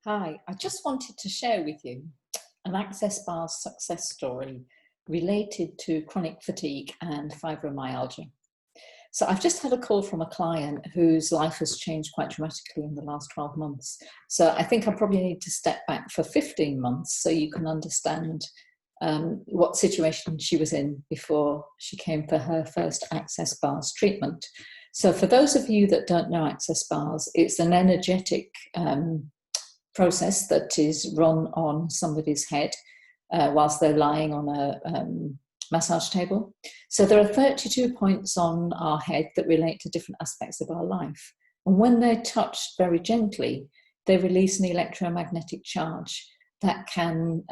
Hi, I just wanted to share with you an Access Bar's success story related to chronic fatigue and fibromyalgia. So I've just had a call from a client whose life has changed quite dramatically in the last 12 months. So I think I probably need to step back for 15 months so you can understand what situation she was in before she came for her first Access Bar's treatment. So for those of you that don't know Access Bars, it's an energetic process that is run on somebody's head whilst they're lying on a massage table. So there are 32 points on our head that relate to different aspects of our life. And when they're touched very gently, they release an electromagnetic charge that can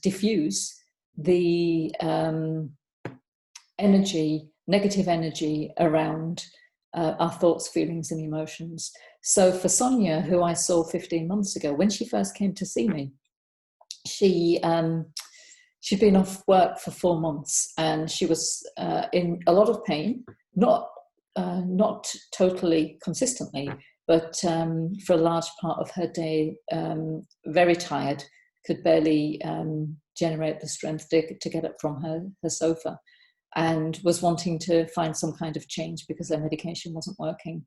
diffuse the negative energy around our thoughts, feelings, and emotions. So for Sonia, who I saw 15 months ago, when she first came to see me, she'd been off work for 4 months and she was in a lot of pain, not totally consistently, but for a large part of her day, very tired, could barely generate the strength to get up from her sofa, and was wanting to find some kind of change because their medication wasn't working.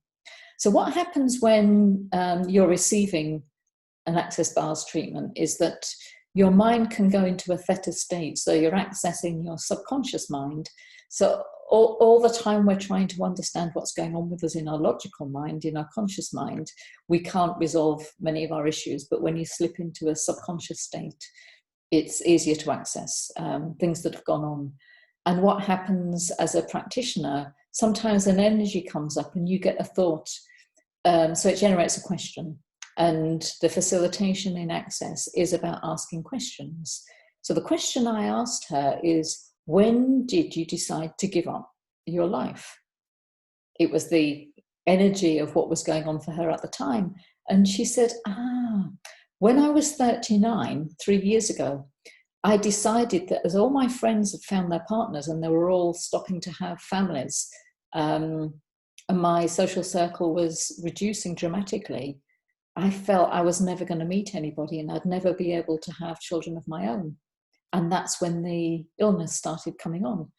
So what happens when you're receiving an Access Bars treatment is that your mind can go into a theta state. So you're accessing your subconscious mind. So all the time we're trying to understand what's going on with us in our logical mind, in our conscious mind, we can't resolve many of our issues. But when you slip into a subconscious state, it's easier to access things that have gone on. And what happens as a practitioner, sometimes an energy comes up and you get a thought. So it generates a question. And the facilitation in Access is about asking questions. So the question I asked her is, when did you decide to give up your life? It was the energy of what was going on for her at the time. And she said, when I was 39, 3 years ago, I decided that as all my friends had found their partners and they were all stopping to have families, and my social circle was reducing dramatically, I felt I was never going to meet anybody and I'd never be able to have children of my own. And that's when the illness started coming on.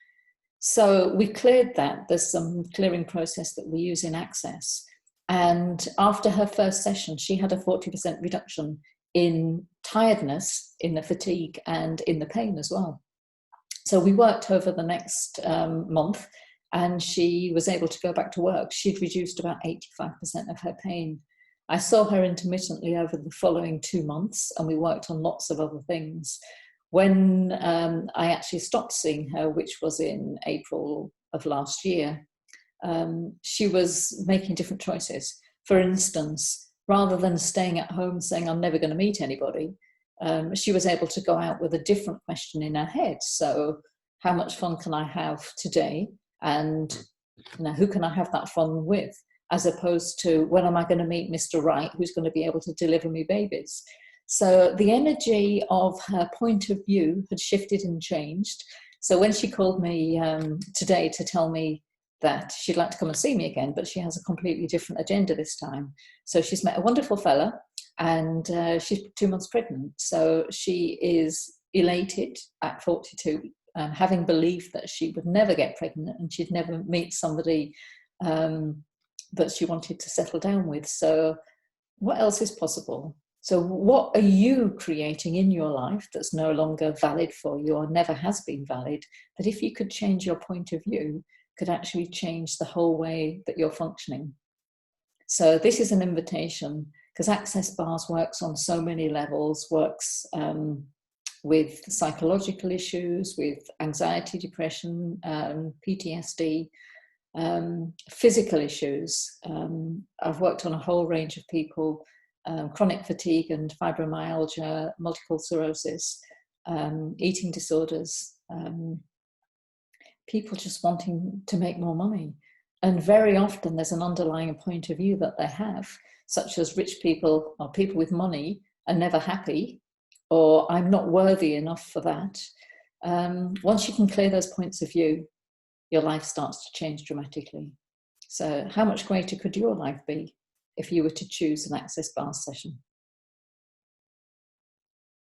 So we cleared that. There's some clearing process that we use in Access. And after her first session, she had a 40% reduction in tiredness, in the fatigue, and in the pain as well. So we worked over the next month, and she was able to go back to work. She'd reduced about 85% of her pain. I saw her intermittently over the following 2 months, and we worked on lots of other things. When I actually stopped seeing her, which was in April of last year, she was making different choices. For instance, rather than staying at home saying, I'm never going to meet anybody, she was able to go out with a different question in her head. So how much fun can I have today? And who can I have that fun with? As opposed to, when am I going to meet Mr. Right, who's going to be able to deliver me babies? So the energy of her point of view had shifted and changed. So when she called me today to tell me that she'd like to come and see me again, but she has a completely different agenda this time. So she's met a wonderful fella, and she's 2 months pregnant. So she is elated at 42, having believed that she would never get pregnant and she'd never meet somebody that she wanted to settle down with. So what else is possible? So what are you creating in your life that's no longer valid for you or never has been valid, that if you could change your point of view, could actually change the whole way that you're functioning? So this is an invitation, because Access Bars works on so many levels, works with psychological issues, with anxiety, depression, PTSD, physical issues. I've worked on a whole range of people, chronic fatigue and fibromyalgia, multiple sclerosis, eating disorders, people just wanting to make more money. And very often there's an underlying point of view that they have, such as rich people or people with money are never happy, or I'm not worthy enough for that. Once you can clear those points of view, your life starts to change dramatically. So how much greater could your life be if you were to choose an Access Bars session?